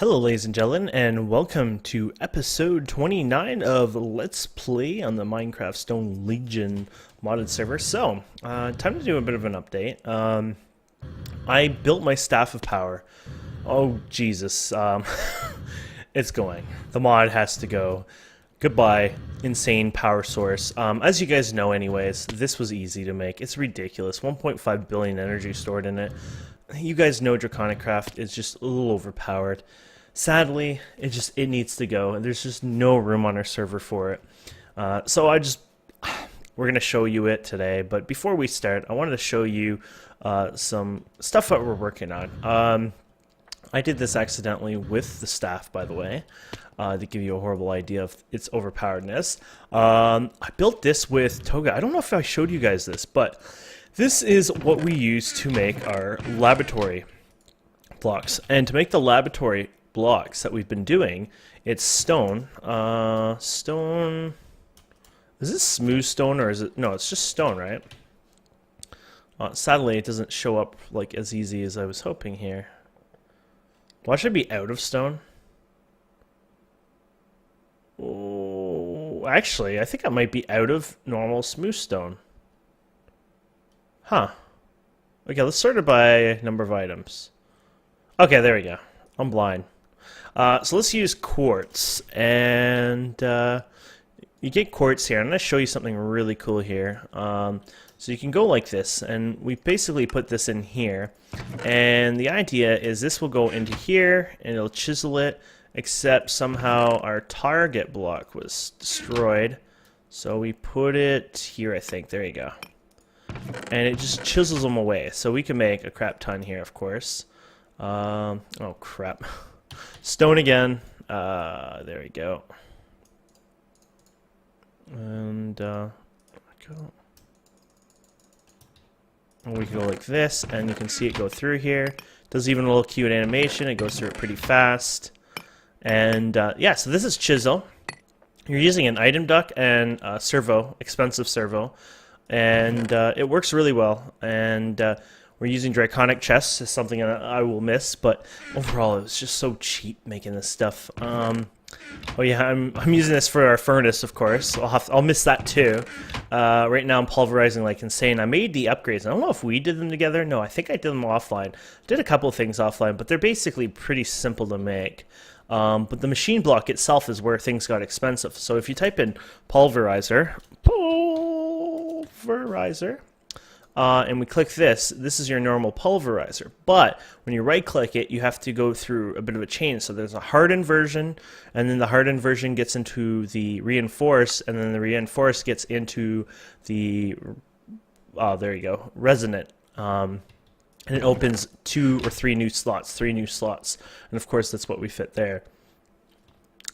Hello, ladies and gentlemen, and welcome to episode 29 of Let's Play on the Minecraft Stone Legion modded server. So, time to do a bit of an update. I built my Staff of Power. Oh, Jesus. It's going. The mod has to go. Goodbye, insane power source. As you guys know anyways, this was easy to make. It's ridiculous. 1.5 billion energy stored in it. You guys know Draconic craft is just a little overpowered. Sadly, it needs to go, and there's just no room on our server for it. We're going to show you it today, but before we start, I wanted to show you some stuff that we're working on. I did this accidentally with the staff, by the way, to give you a horrible idea of its overpoweredness. I built this with Toga. I don't know if I showed you guys this, but this is what we use to make our laboratory blocks. And to make the laboratory blocks that we've been doing, it's stone. Stone. Is this smooth stone or is it? No, it's just stone, right? Sadly, it doesn't show up like as easy as I was hoping here. Why should I be out of stone? Oh, actually, I think I might be out of normal smooth stone. Huh. Okay, let's sort it by number of items. Okay, there we go. I'm blind. So let's use quartz, and you get quartz here. I'm going to show you something really cool here. So you can go like this, and we basically put this in here, and the idea is this will go into here, and it'll chisel it, except somehow our target block was destroyed. So we put it here, I think. There you go. And it just chisels them away. So we can make a crap ton here, of course. Oh, crap. Stone again. There we go. And go. And we can go like this, and you can see it go through here. Does even a little cute animation. It goes through it pretty fast. And yeah, so this is chisel. You're using an item duck and a servo, expensive servo, and it works really well. And we're using Draconic chests, is something that I will miss, but overall it was just so cheap making this stuff. Oh yeah, I'm using this for our furnace, of course. I'll miss that too. Right now I'm pulverizing like insane. I made the upgrades. I don't know if we did them together. No, I think I did them offline. Did a couple of things offline, but they're basically pretty simple to make. But the machine block itself is where things got expensive. So if you type in pulverizer, and we click this is your normal pulverizer. But when you right click it, you have to go through a bit of a change. So there's a hardened version, and then the hardened version gets into the reinforced, and then the reinforced gets into the, there you go, resonant. And it opens 2 or 3 new slots, 3 new slots. And of course, that's what we fit there.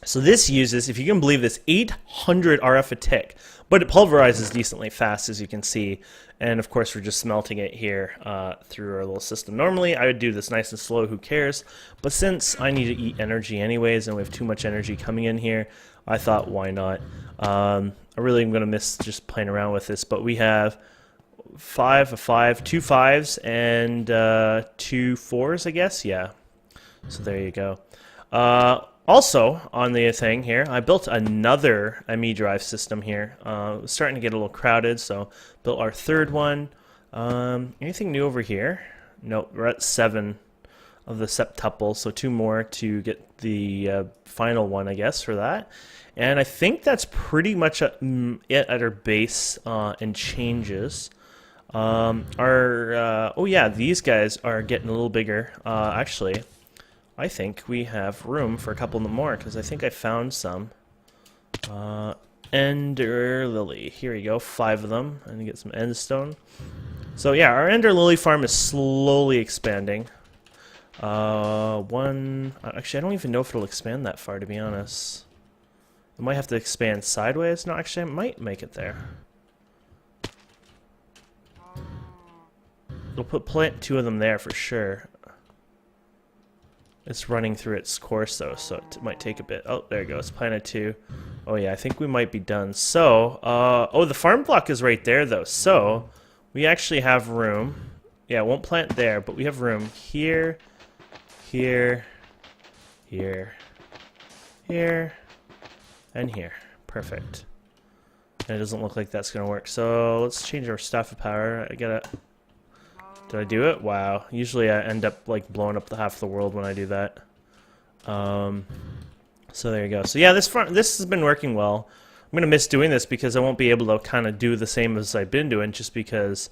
So this uses, if you can believe this, 800 RF a tick, but it pulverizes decently fast, as you can see. And of course, we're just smelting it here through our little system. Normally, I would do this nice and slow, who cares? But since I need to eat energy anyways, and we have too much energy coming in here, I thought, why not? I really am going to miss just playing around with this, but we have 2 5s, and 2 4s, I guess? Yeah. So there you go. Also, on the thing here, I built another ME drive system here. It was starting to get a little crowded, so built our 3rd one. Anything new over here? Nope, we're at 7 of the septuple, so 2 more to get the final one, I guess, for that. And I think that's pretty much it at our base and changes. Oh yeah, these guys are getting a little bigger. Actually, I think we have room for a couple more, because I think I found some. Ender Lily. Here we go, 5 of them. And get some endstone. So yeah, our Ender Lily farm is slowly expanding. Actually, I don't even know if it'll expand that far, to be honest. It might have to expand sideways. No, actually, I might make it there. We'll plant 2 of them there for sure. It's running through its course though, so it might take a bit. Oh, there it goes. Planted 2. Oh yeah, I think we might be done. So, oh, the farm block is right there though. So, we actually have room. Yeah, it won't plant there, but we have room here, here, here, here, and here. Perfect. And it doesn't look like that's gonna work. So let's change our staff of power. I gotta. Did I do it? Wow. Usually I end up like blowing up the half of the world when I do that. So there you go. So yeah, this has been working well. I'm gonna miss doing this because I won't be able to kind of do the same as I've been doing just because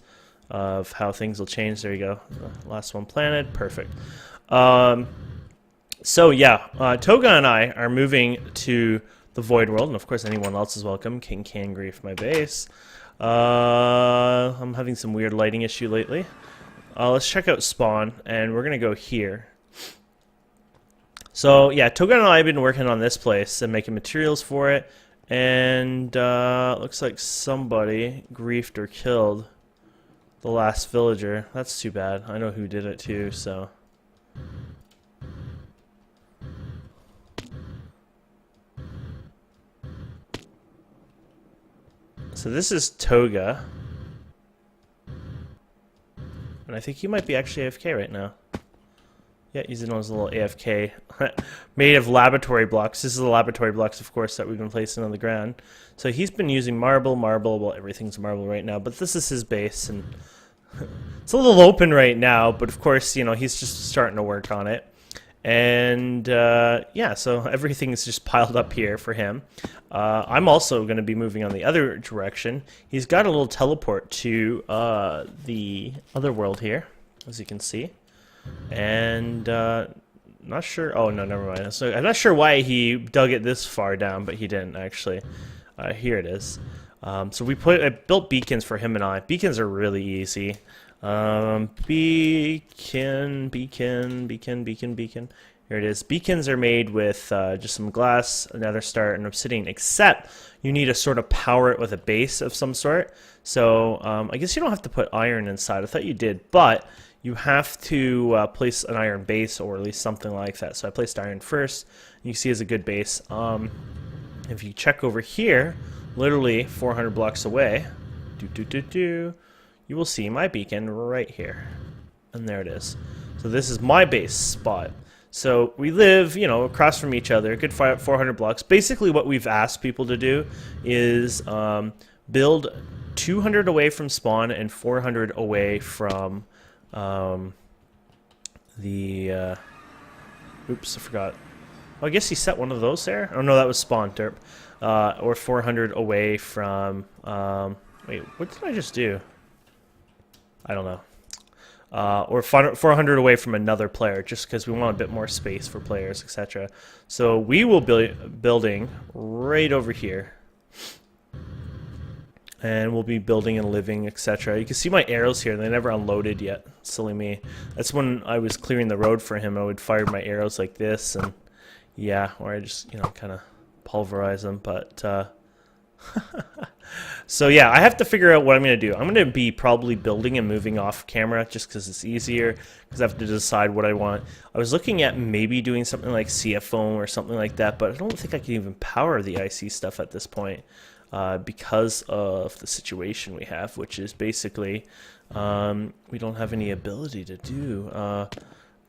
of how things will change. There you go. The last one planted. Perfect. So yeah, Toga and I are moving to the Void World, and of course anyone else is welcome. King can grief my base. I'm having some weird lighting issue lately. Let's check out spawn, and we're gonna go here. So yeah, Toga and I have been working on this place and making materials for it, and looks like somebody griefed or killed the last villager. That's too bad. I know who did it too, so. So this is Toga. And I think he might be actually AFK right now. Yeah, he's in his little AFK made of laboratory blocks. This is the laboratory blocks, of course, that we've been placing on the ground. So he's been using marble. Well, everything's marble right now, but this is his base, and it's a little open right now, but of course, you know, he's just starting to work on it. And yeah, so everything is just piled up here for him. I'm also going to be moving on the other direction. He's got a little teleport to the other world here, as you can see. And not sure. Oh no, never mind. So I'm not sure why he dug it this far down, but he didn't actually. Here it is. So I built beacons for him and I. Beacons are really easy. Beacon. Here it is. Beacons are made with just some glass, another star, and obsidian, except you need to sort of power it with a base of some sort. So I guess you don't have to put iron inside. I thought you did, but you have to place an iron base, or at least something like that. So I placed iron first. You see it's a good base. If you check over here, literally 400 blocks away, you will see my beacon right here. And there it is. So this is my base spot. So we live, you know, across from each other, a good 400 blocks. Basically what we've asked people to do is build 200 away from spawn and 400 away from oops, I forgot. Oh, I guess he set one of those there. Oh no, that was spawn, derp. Or 400 away from, wait, what did I just do? I don't know. Or 400 away from another player, just because we want a bit more space for players, etc. So we will be building right over here. And we'll be building and living, etc. You can see my arrows here. They never unloaded yet. Silly me. That's when I was clearing the road for him. I would fire my arrows like this, and yeah, or I just, you know, kind of pulverize them. But so yeah, I have to figure out what I'm going to do. I'm going to be probably building and moving off camera just because it's easier, because I have to decide what I want. I was looking at maybe doing something like CFO or something like that, but I don't think I can even power the IC stuff at this point. Because of the situation we have, which is basically we don't have any ability to do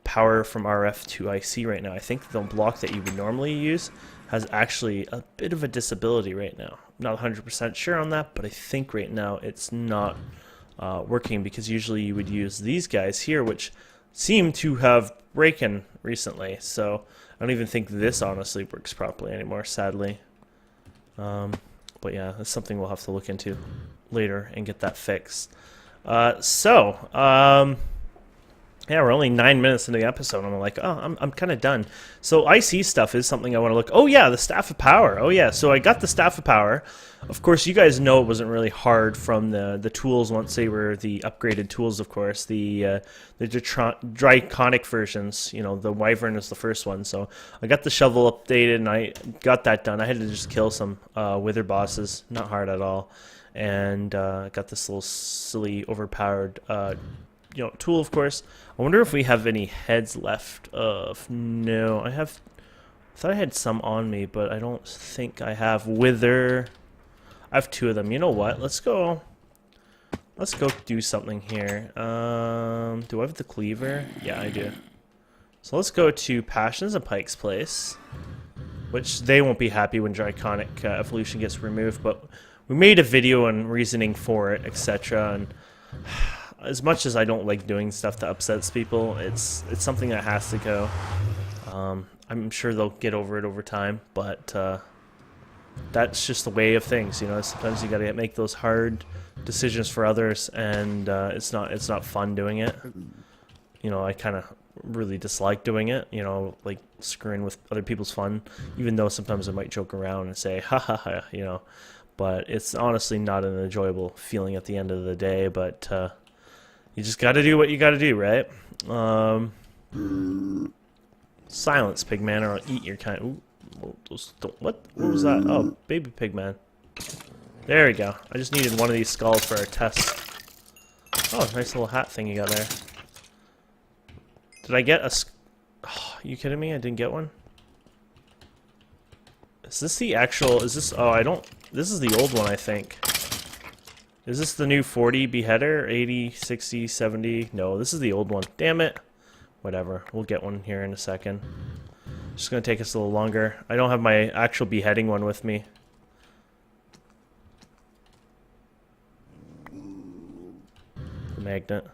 power from RF to IC right now. I think the block that you would normally use has actually a bit of a disability right now. I'm not 100% sure on that, but I think right now it's not working, because usually you would use these guys here, which seem to have broken recently. So I don't even think this honestly works properly anymore, sadly. But yeah, that's something we'll have to look into later and get that fixed. Yeah, we're only 9 minutes into the episode, and I'm like, oh, I'm kind of done. So IC stuff is something I want to look. Oh yeah, the Staff of Power. Oh yeah, so I got the Staff of Power. Of course, you guys know it wasn't really hard from the tools once they were the upgraded tools. Of course, the Draconic versions. You know, the Wyvern is the first one. So I got the shovel updated, and I got that done. I had to just kill some wither bosses, not hard at all, and got this little silly overpowered. You know, tool, of course. I wonder if we have any heads left of. No, I thought I had some on me, but I don't think I have. Wither. I have 2 of them. You know what? Let's go do something here. Do I have the cleaver? Yeah, I do. So let's go to Passions and Pike's place, which they won't be happy when Draconic evolution gets removed, but we made a video on reasoning for it, etc. And as much as I don't like doing stuff that upsets people, it's something that has to go. I'm sure they'll get over it over time, but that's just the way of things, you know. Sometimes you gotta make those hard decisions for others, and it's not fun doing it. You know, I kind of really dislike doing it, you know, like screwing with other people's fun, even though sometimes I might joke around and say ha ha ha, you know, but it's honestly not an enjoyable feeling at the end of the day. But you just gotta do what you gotta do, right? Silence, pigman, or I'll eat your kind. Ooh, what was that? Oh, baby pigman. There we go. I just needed one of these skulls for our test. Oh, nice little hat thing you got there. Did I get a... Oh, are you kidding me? I didn't get one? Is this the actual... Is this... Oh, I don't... This is the old one, I think. Is this the new 40 beheader? 80, 60, 70? No, this is the old one. Damn it. Whatever. We'll get one here in a second. Just gonna take us a little longer. I don't have my actual beheading one with me. The magnet.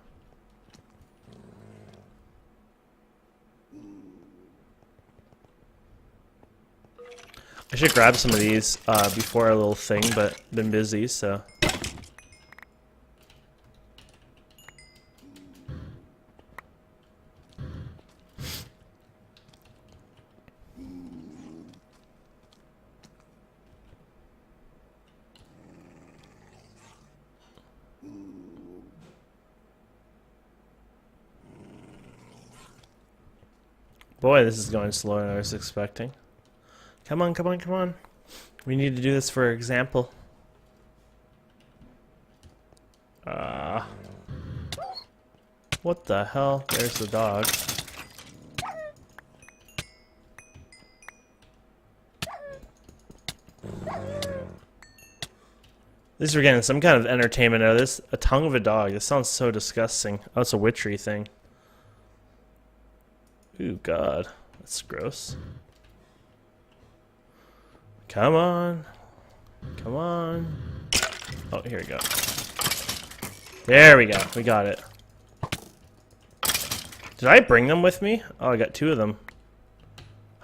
I should grab some of these before our little thing, but been busy, so. Boy, this is going slower than I was expecting. Come on, come on, come on. We need to do this for example. What the hell? There's the dog. At least we're getting some kind of entertainment out of this. A tongue of a dog. This sounds so disgusting. Oh, it's a witchery thing. Ooh, God. That's gross. Come on. Come on. Oh, here we go. There we go. We got it. Did I bring them with me? Oh, I got 2 of them.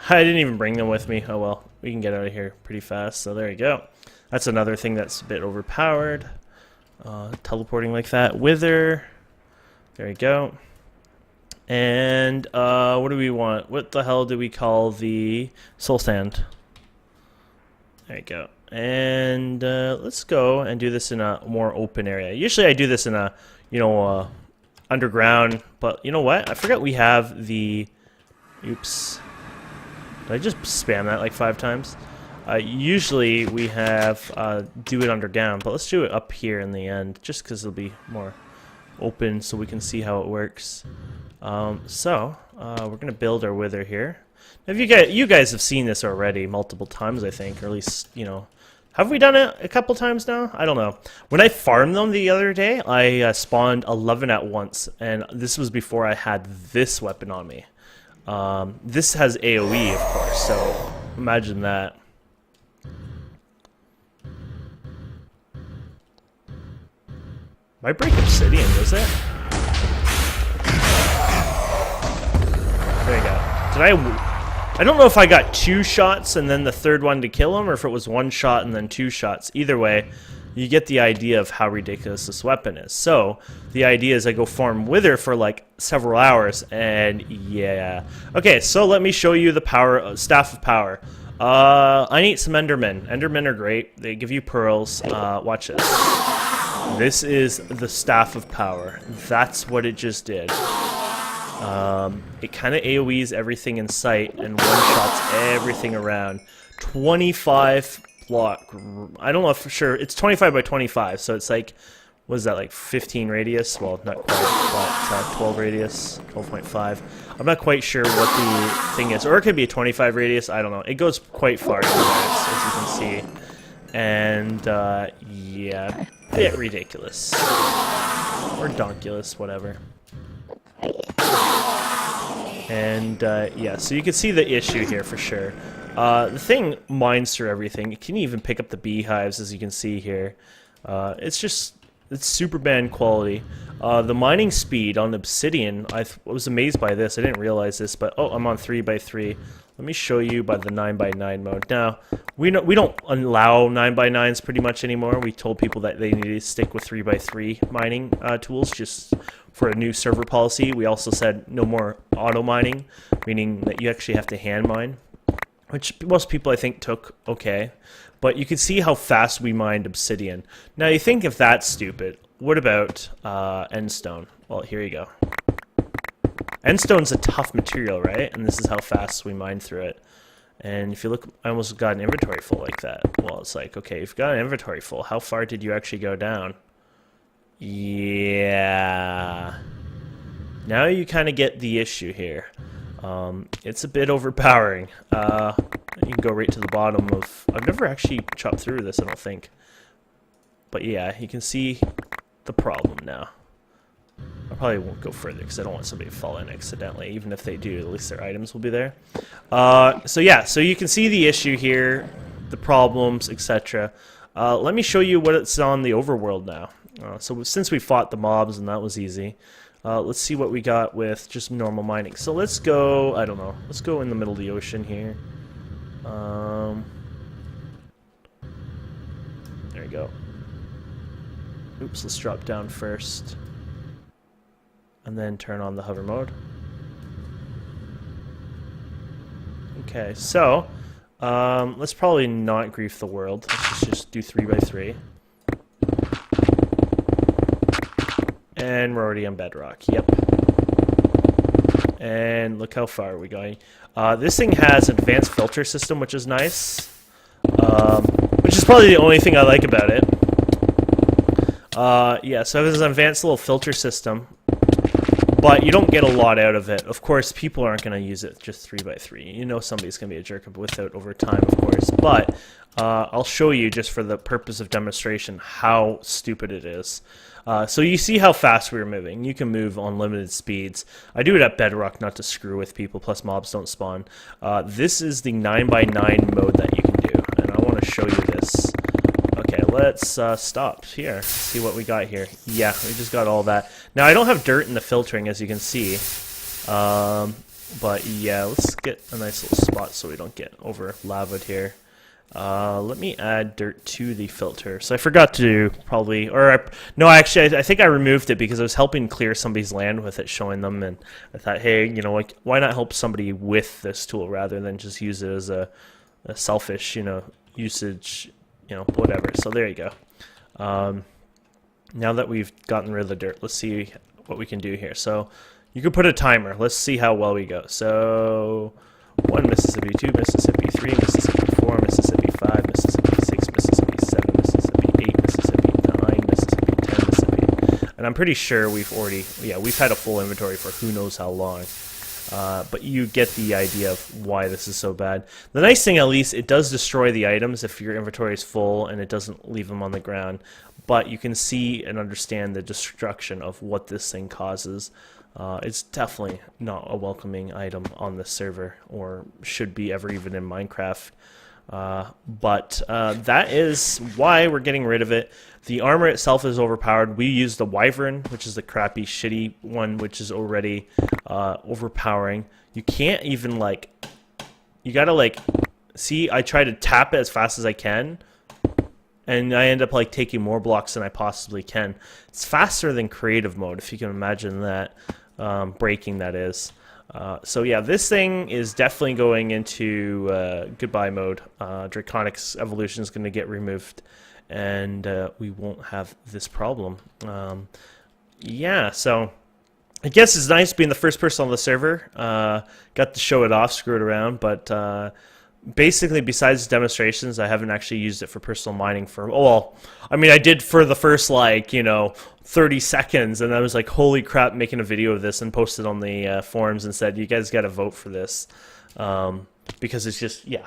I didn't even bring them with me. Oh, well. We can get out of here pretty fast. So there you go. That's another thing that's a bit overpowered. Teleporting like that. Wither. There you go. And what do we want? What the hell do we call the soul sand? There you go. And let's go and do this in a more open area. Usually I do this in a, you know, underground. But you know what? I forgot we have the... Oops. Did I just spam that like 5 times? Usually we have do it underground, but let's do it up here in the end, just because it'll be more open so we can see how it works. We're gonna build our wither here. Now, if you guys have seen this already multiple times, I think, or at least, you know, have we done it a couple times now? I don't know. When I farmed them the other day, I spawned 11 at once, and this was before I had this weapon on me. This has AoE, of course, so imagine that. Might break obsidian, does it? There you go. I don't know if I got 2 shots and then the third one to kill him, or if it was 1 shot and then 2 shots. Either way, you get the idea of how ridiculous this weapon is. So, the idea is I go farm Wither for like several hours, and yeah. Okay, so let me show you the power, Staff of Power. I need some Endermen. Endermen are great. They give you pearls. Watch this. This is the Staff of Power. That's what it just did. It kind of AoEs everything in sight and one-shots everything around. 25 block. I don't know for sure. It's 25 by 25, so it's like, what is that, like 15 radius? Well, not quite, but 12 radius, 12.5. I'm not quite sure what the thing is. Or it could be a 25 radius. I don't know. It goes quite far, as you can see. And, yeah, a bit ridiculous. Or donkulous, whatever. And yeah, so you can see the issue here for sure. The thing mines through everything. It can even pick up the beehives, as you can see here. It's super band quality. The mining speed on Obsidian, I was amazed by this. I didn't realize this, but oh, I'm on 3x3. Let me show you by the 9x9 mode. Now, we don't allow 9x9s pretty much anymore. We told people that they need to stick with 3x3 mining tools just for a new server policy. We also said no more auto mining, meaning that you actually have to hand mine, which most people I think took okay. But you can see how fast we mined Obsidian. Now you think if that's stupid, what about Endstone? Well, here you go. Endstone's a tough material, right? And this is how fast we mine through it. And if you look, I almost got an inventory full like that. Well, it's like, okay, if you've got an inventory full, how far did you actually go down? Yeah. Now you kind of get the issue here. It's a bit overpowering. You can go right to the bottom of... I've never actually chopped through this, I don't think. But yeah, you can see the problem now. I probably won't go further because I don't want somebody to fall in accidentally. Even if they do, at least their items will be there. So yeah, so you can see the issue here, the problems, etc. Let me show you what it's on the overworld now. So since we fought the mobs and that was easy, let's see what we got with just normal mining. So let's go, I don't know, let's go in the middle of the ocean here. There you go. Oops, let's drop down first. And then turn on the hover mode. Okay, so let's probably not grief the world. Let's just do 3x3. And we're already on bedrock. Yep. And look how far we're going. This thing has an advanced filter system, which is nice. Which is probably the only thing I like about it. Yeah, so there's an advanced little filter system. But you don't get a lot out of it. Of course, people aren't going to use it just 3x3. You know somebody's going to be a jerk with it over time, of course. But I'll show you, just for the purpose of demonstration, how stupid it is. So you see how fast we're moving. You can move on limited speeds. I do it at bedrock not to screw with people, plus mobs don't spawn. This is the 9x9 mode that you can do. And I want to show you this. Okay, let's stop here. See what we got here. Yeah, we just got all that. Now, I don't have dirt in the filtering, as you can see. But yeah, let's get a nice little spot so we don't get over lavaed here. Let me add dirt to the filter. So I forgot to probably, no, actually, I think I removed it because I was helping clear somebody's land with it, showing them, and I thought, hey, you know, like, why not help somebody with this tool rather than just use it as a selfish, you know, usage, you know, whatever. So there you go. Now that we've gotten rid of the dirt, let's see what we can do here. So you can put a timer. Let's see how well we go. So 1 Mississippi, 2 Mississippi, 3 Mississippi, 4 Mississippi, 5 Mississippi, 6 Mississippi, 7 Mississippi, 8 Mississippi, 9 Mississippi, 10 Mississippi. And I'm pretty sure we've already, yeah, we've had a full inventory for who knows how long. But you get the idea of why this is so bad. The nice thing, at least, it does destroy the items if your inventory is full and it doesn't leave them on the ground. But you can see and understand the destruction of what this thing causes. It's definitely not a welcoming item on this server, or should be ever even in Minecraft. But that is why we're getting rid of it. The armor itself is overpowered. We use the Wyvern, which is the crappy, shitty one, which is already overpowering. You can't even, like, you gotta, like, see, I try to tap it as fast as I can, and I end up, like, taking more blocks than I possibly can. It's faster than creative mode, if you can imagine that. Breaking, that is. So yeah, this thing is definitely going into goodbye mode. Draconic's evolution is going to get removed, and we won't have this problem. Yeah, so I guess it's nice being the first person on the server. Got to show it off, screw it around, but basically, besides demonstrations, I haven't actually used it for personal mining for, well, I mean, I did for the first, like, you know, 30 seconds, and I was like, holy crap, making a video of this and posted on the forums and said, you guys got to vote for this, because it's just, yeah,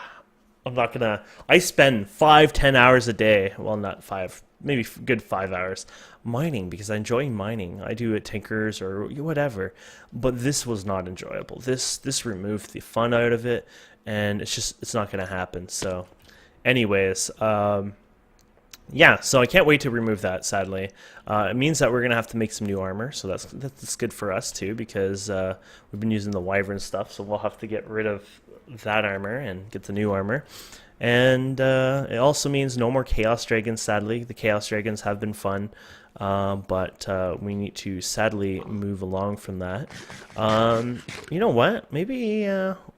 I'm not gonna. I spend 5-10 hours a day. Well, not 5, maybe good 5 hours mining because I enjoy mining. I do it tinkers or whatever, but this was not enjoyable. This removed the fun out of it, and it's not gonna happen. So, anyways, yeah. So I can't wait to remove that. Sadly, it means that we're gonna have to make some new armor. So that's good for us too because we've been using the wyvern stuff. So we'll have to get rid of that armor and get the new armor. And it also means no more Chaos Dragons, sadly. The Chaos Dragons have been fun, but we need to sadly move along from that. You know what? Maybe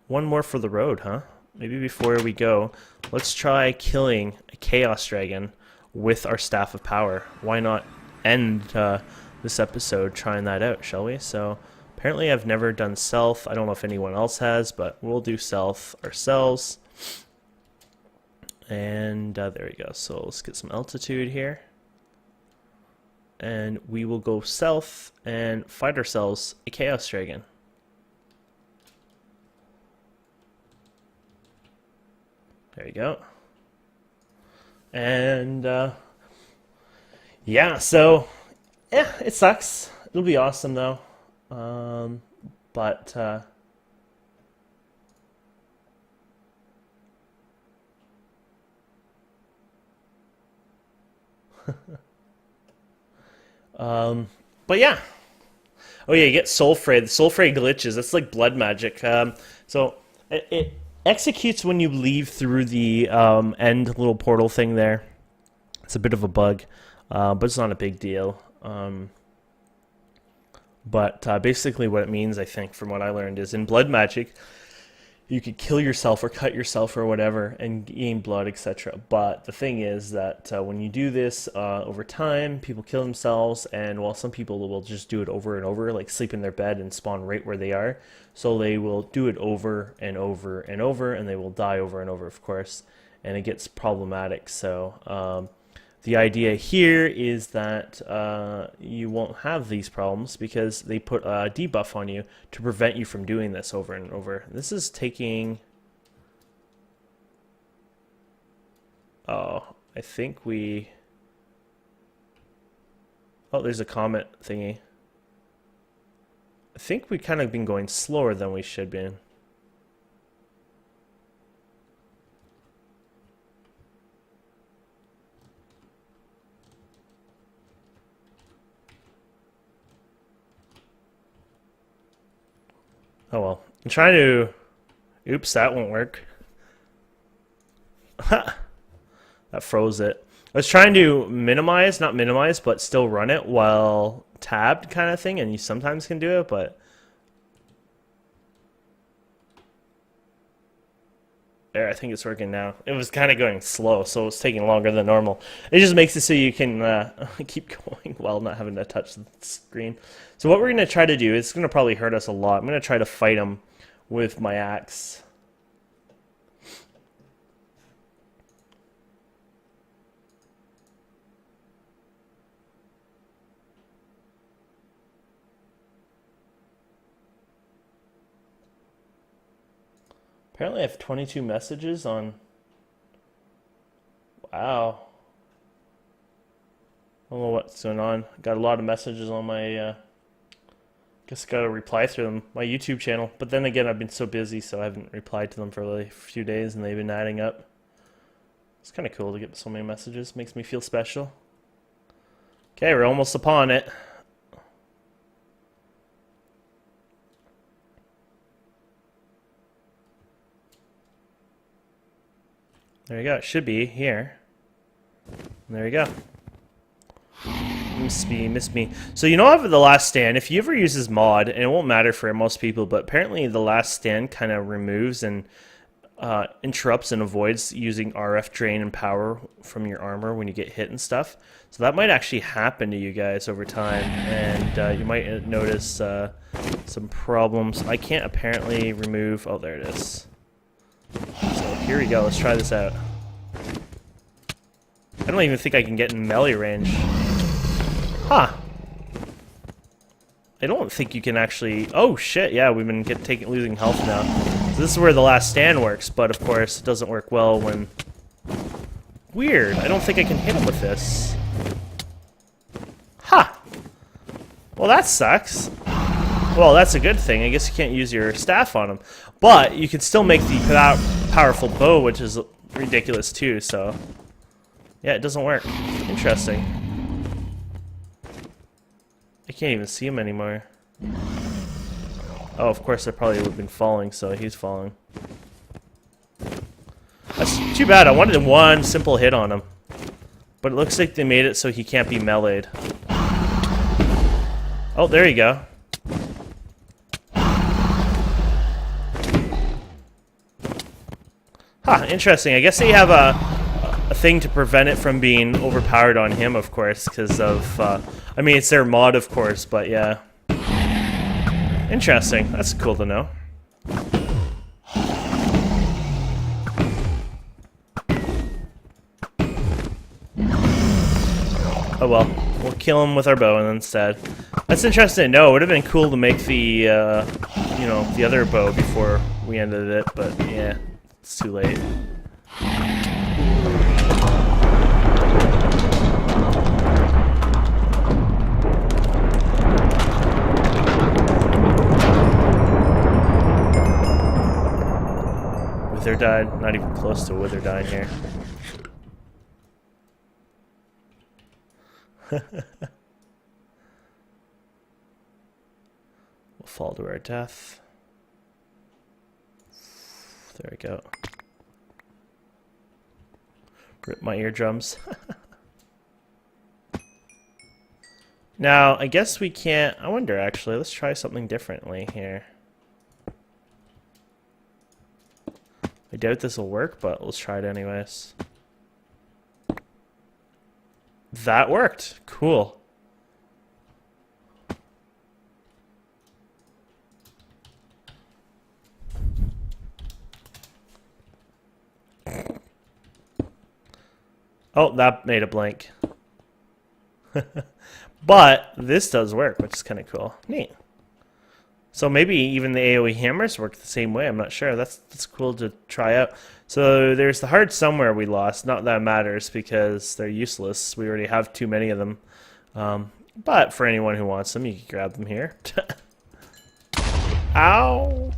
one more for the road, huh? Maybe before we go, let's try killing a Chaos Dragon with our Staff of Power. Why not end this episode trying that out, shall we? So apparently I've never done stealth. I don't know if anyone else has, but we'll do stealth ourselves. And there we go. So let's get some altitude here. And we will go south and fight ourselves a Chaos Dragon. There you go. And yeah, so yeah, it sucks. It'll be awesome though. But but yeah. Oh yeah, you get Soul Fray. The Soul Fray glitches. That's like blood magic. So it executes when you leave through the end little portal thing there. It's a bit of a bug, but it's not a big deal. But basically what it means, I think, from what I learned, is in blood magic, you could kill yourself or cut yourself or whatever and gain blood, etc. But the thing is that when you do this over time, people kill themselves, and while some people will just do it over and over, like sleep in their bed and spawn right where they are, so they will do it over and over and over, and they will die over and over, of course, and it gets problematic. So the idea here is that you won't have these problems because they put a debuff on you to prevent you from doing this over and over. This is taking... Oh, I think we... Oh, there's a comet thingy. I think we kind of been going slower than we should be. Oh well. I'm trying to... Oops, that won't work. That froze it. I was trying to minimize, not minimize, but still run it while tabbed kind of thing, and you sometimes can do it, but... There, I think it's working now. It was kind of going slow, so it's taking longer than normal. It just makes it so you can keep going while not having to touch the screen. So what we're going to try to do, it's going to probably hurt us a lot. I'm going to try to fight him with my axe. Apparently I have 22 messages on... Wow. I don't know what's going on. Got a lot of messages on my... Guess I gotta reply through them. My YouTube channel. But then again, I've been so busy, so I haven't replied to them for like a few days, and they've been adding up. It's kind of cool to get so many messages. Makes me feel special. Okay, we're almost upon it. There you go. It should be here. There you go. Miss me. So you know, over the last stand, if you ever use this mod, and it won't matter for most people, but apparently the last stand kind of removes and interrupts and avoids using RF drain and power from your armor when you get hit and stuff. So that might actually happen to you guys over time, and you might notice some problems. I can't apparently remove... Oh, there it is. So here we go, let's try this out. I don't even think I can get in melee range. Huh. I don't think you can actually... Oh shit, yeah, we've been losing health now. So this is where the last stand works, but of course it doesn't work well when... Weird, I don't think I can hit him with this. Ha! Well, that sucks. Well, that's a good thing. I guess you can't use your staff on him. But you can still make the powerful bow, which is ridiculous too, so... Yeah, it doesn't work. Interesting. I can't even see him anymore. Oh, of course I probably would have been falling, so he's falling. That's too bad. I wanted one simple hit on him. But it looks like they made it so he can't be meleeed. Oh, there you go. Huh, interesting. I guess they have a thing to prevent it from being overpowered on him, of course, because of... I mean, it's their mod, of course, but yeah. Interesting. That's cool to know. Oh well, we'll kill him with our bow instead. That's interesting to know. It would have been cool to make the, you know, the other bow before we ended it, but yeah, it's too late. Wither died. Not even close to a wither dying here. We'll fall to our death. There we go. Rip my eardrums. Now, I guess we can't... I wonder, actually. Let's try something differently here. I doubt this will work, but let's try it anyways. That worked. Cool. Oh, that made a blank. But this does work, which is kind of cool. Neat. So maybe even the AoE hammers work the same way. I'm not sure. That's cool to try out. So there's the heart somewhere we lost. Not that it matters because they're useless. We already have too many of them. But for anyone who wants them, you can grab them here. Ow!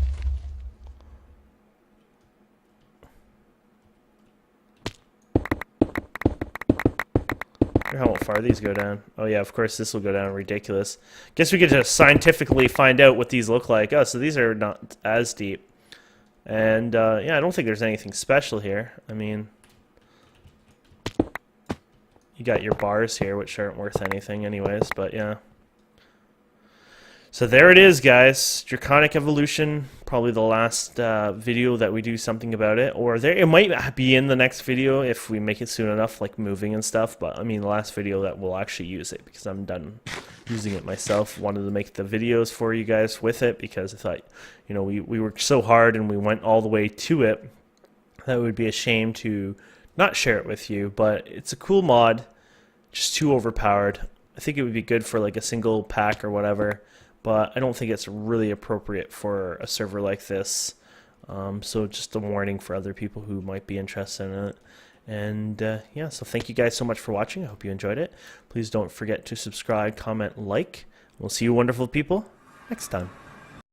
I wonder how far these go down. Oh yeah, of course this will go down ridiculous. Guess we could just scientifically find out what these look like. Oh, so these are not as deep. And yeah, I don't think there's anything special here. I mean, you got your bars here, which aren't worth anything anyways, but yeah. So there it is, guys. Draconic Evolution, probably the last video that we do something about it. Or it might be in the next video if we make it soon enough, like moving and stuff. But I mean, the last video that we'll actually use it because I'm done using it myself. Wanted to make the videos for you guys with it because I thought, you know, we worked so hard and we went all the way to it. That would be a shame to not share it with you. But it's a cool mod, just too overpowered. I think it would be good for like a single pack or whatever. But I don't think it's really appropriate for a server like this. So just a warning for other people who might be interested in it. And yeah, so thank you guys so much for watching. I hope you enjoyed it. Please don't forget to subscribe, comment, like. We'll see you wonderful people next time.